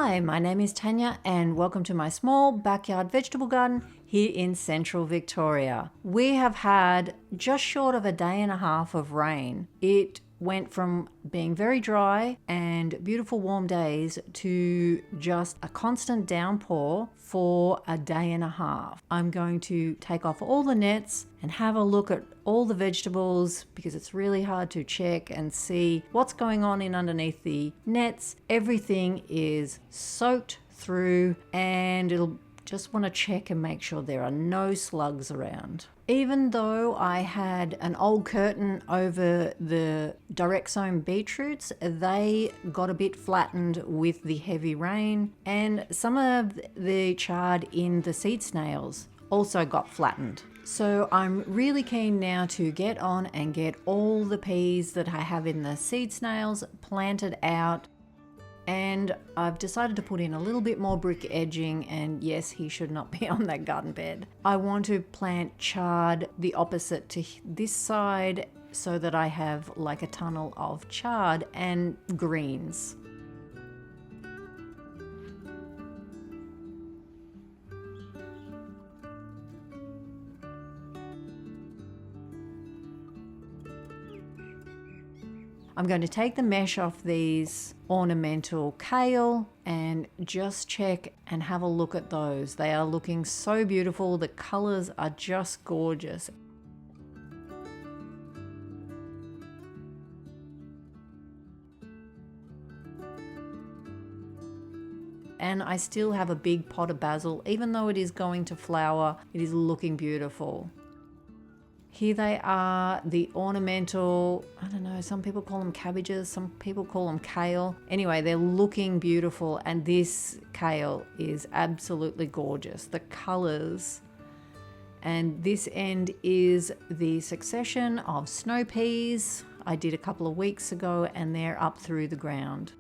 Hi, my name is Tanya and welcome to my small backyard vegetable garden here in central Victoria. We have had just short of a day and a half of rain. It went from being very dry and beautiful warm days to just a constant downpour for a day and a half. I'm going to take off all the nets and have a look at all the vegetables because it's really hard to check and see what's going on in underneath the nets. Everything is soaked through and it'll just want to check and make sure there are no slugs around. Even though I had an old curtain over the direct sown beetroots, they got a bit flattened with the heavy rain, and some of the chard in the seed snails also got flattened. So I'm really keen now to get on and get all the peas that I have in the seed snails planted out. And I've decided to put in a little bit more brick edging, and yes, he should not be on that garden bed. I want to plant chard the opposite to this side so that I have like a tunnel of chard and greens. I'm going to take the mesh off these ornamental kale and just check and have a look at those. They are looking so beautiful. The colors are just gorgeous. And I still have a big pot of basil. Even though it is going to flower, it is looking beautiful. Here they are, the ornamental, I don't know, some people call them cabbages, some people call them kale. Anyway, they're looking beautiful, and this kale is absolutely gorgeous. The colors. And this end is the succession of snow peas I did a couple of weeks ago, and they're up through the ground.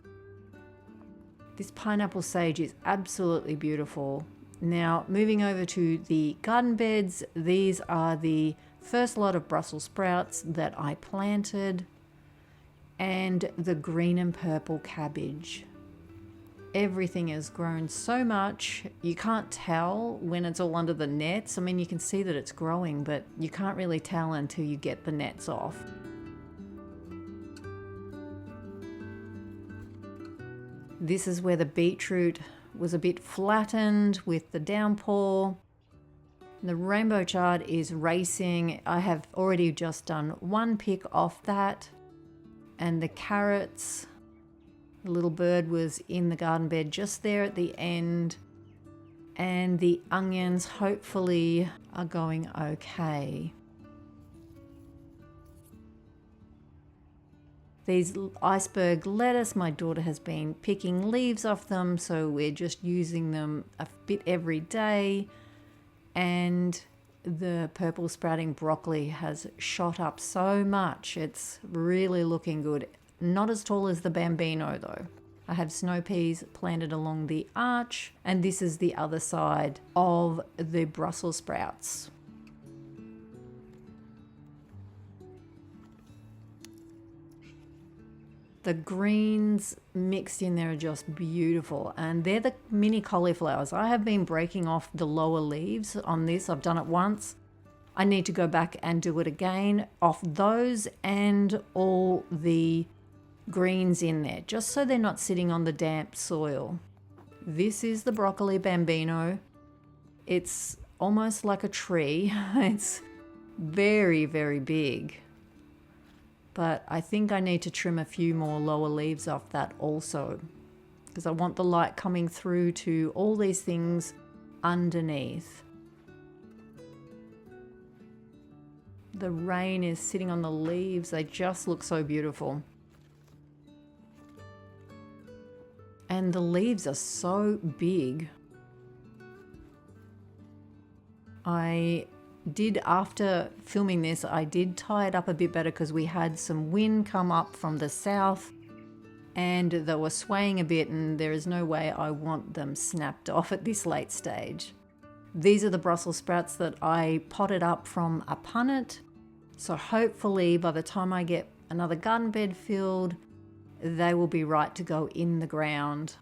This pineapple sage is absolutely beautiful. Now, moving over to the garden beds, these are the first lot of Brussels sprouts that I planted, and the green and purple cabbage. Everything has grown so much, you can't tell when it's all under the nets. I mean, you can see that it's growing, but you can't really tell until you get the nets off. This is where the beetroot was a bit flattened with the downpour. The rainbow chard is racing. I have already just done one pick off that. And the carrots, the little bird was in the garden bed just there at the end. And the onions hopefully are going okay. These iceberg lettuce, my daughter has been picking leaves off them, so we're just using them a bit every day. And the purple sprouting broccoli has shot up so much. It's really looking good. Not as tall as the bambino though. I have snow peas planted along the arch, and this is the other side of the Brussels sprouts. The greens mixed in there are just beautiful, and they're the mini cauliflowers. I have been breaking off the lower leaves on this. I've done it once. I need to go back and do it again off those and all the greens in there, just so they're not sitting on the damp soil. This is the broccoli bambino. It's almost like a tree. It's very, very big. But I think I need to trim a few more lower leaves off that also, because I want the light coming through to all these things underneath. The rain is sitting on the leaves. They just look so beautiful. And the leaves are so big. After filming this, I did tie it up a bit better because we had some wind come up from the south and they were swaying a bit, and there is no way I want them snapped off at this late stage. These are the Brussels sprouts that I potted up from a punnet. So hopefully by the time I get another garden bed filled, they will be right to go in the ground.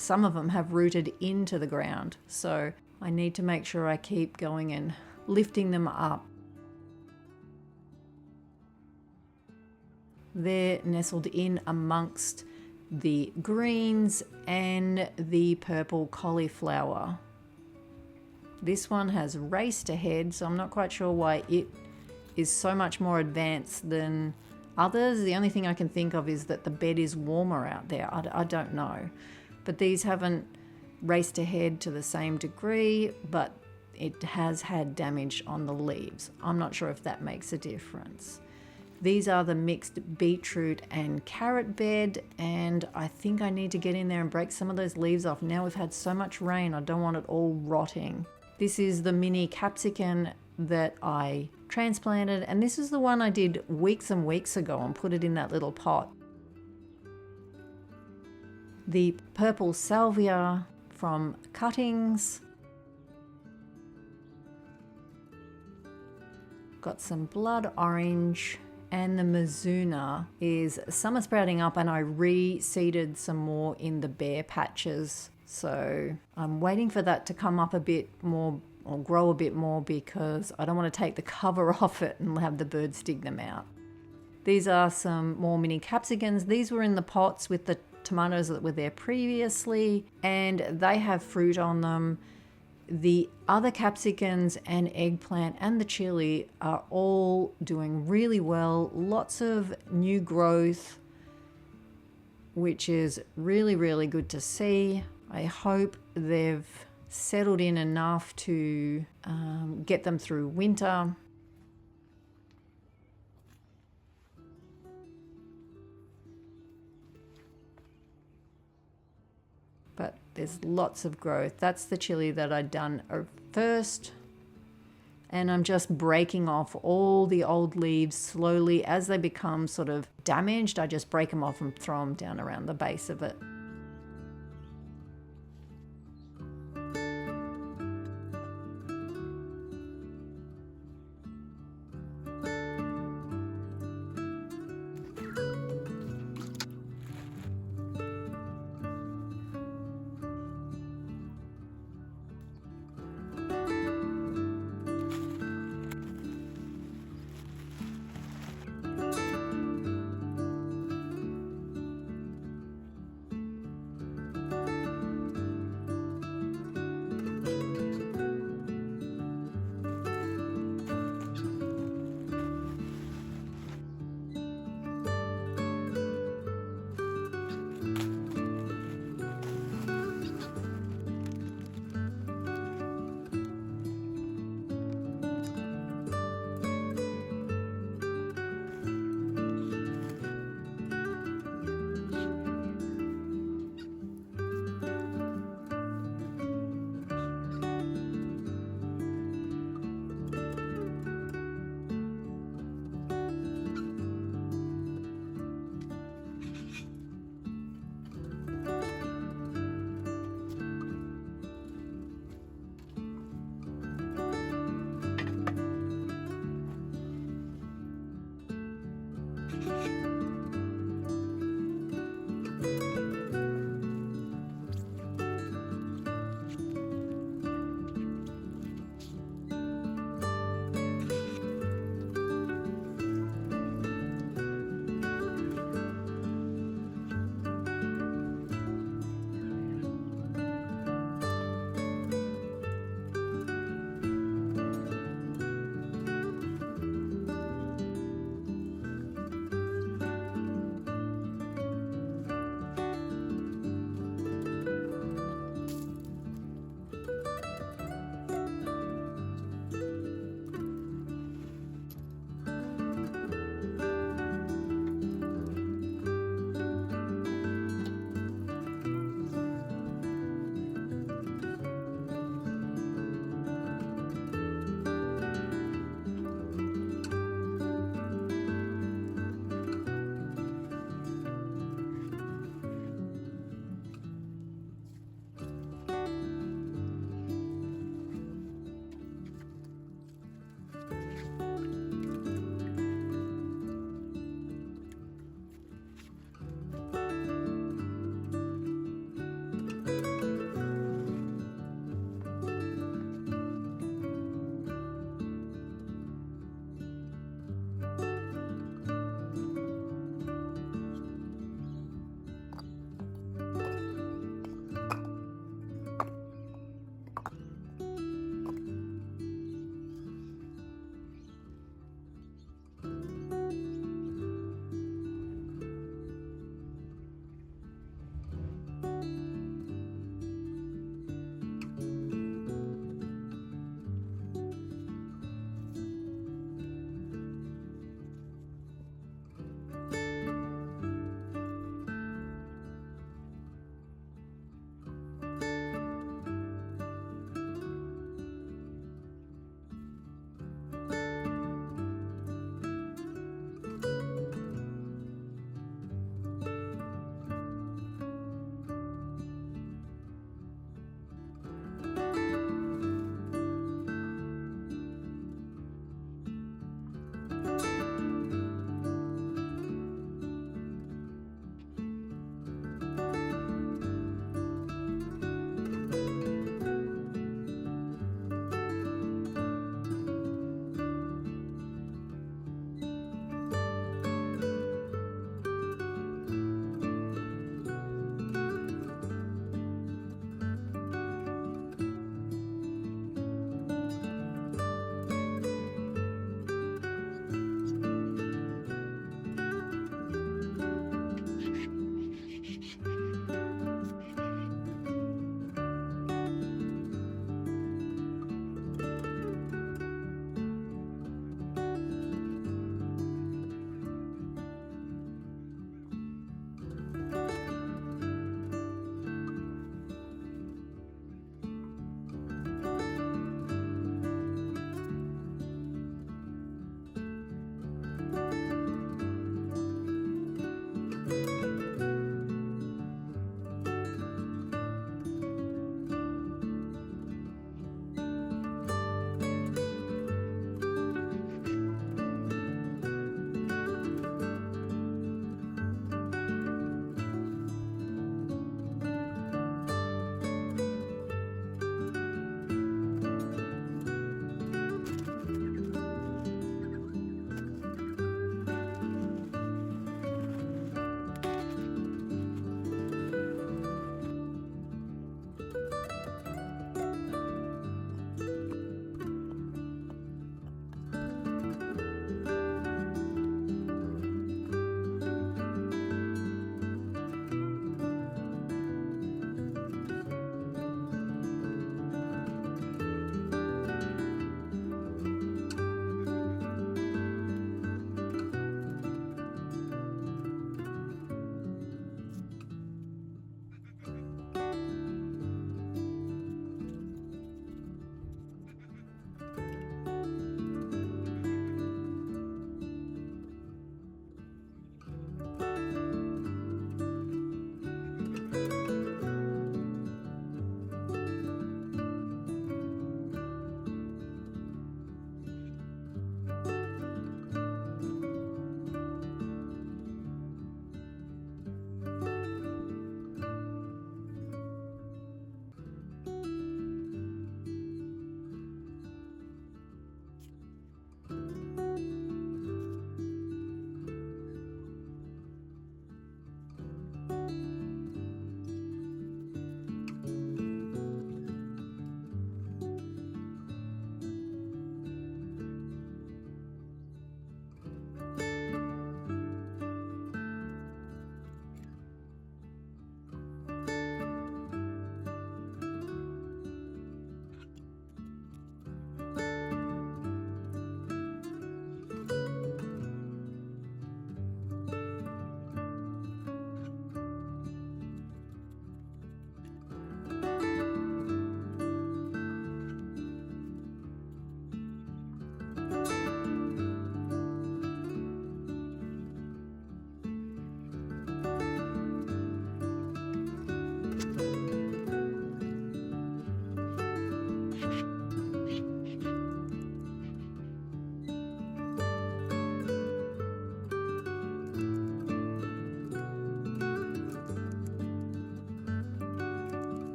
some of them have rooted into the ground. So I need to make sure I keep going and lifting them up. They're nestled in amongst the greens and the purple cauliflower. This one has raced ahead, so I'm not quite sure why it is so much more advanced than others. The only thing I can think of is that the bed is warmer out there. I don't know. But these haven't raced ahead to the same degree, but it has had damage on the leaves. I'm not sure if that makes a difference. These are the mixed beetroot and carrot bed, and I think I need to get in there and break some of those leaves off. Now we've had so much rain, I don't want it all rotting. This is the mini capsicum that I transplanted, and this is the one I did weeks and weeks ago and put it in that little pot. The purple salvia from cuttings. Got some blood orange, and the Mizuna is summer sprouting up, and I reseeded some more in the bare patches. So I'm waiting for that to come up a bit more or grow a bit more because I don't want to take the cover off it and have the birds dig them out. These are some more mini capsicums. These were in the pots with the tomatoes that were there previously, and they have fruit on them. The other capsicums and eggplant and the chili are all doing really well. Lots of new growth, which is really, really good to see. I hope they've settled in enough to get them through winter. But there's lots of growth. That's the chili that I'd done first. And I'm just breaking off all the old leaves slowly as they become sort of damaged. I just break them off and throw them down around the base of it.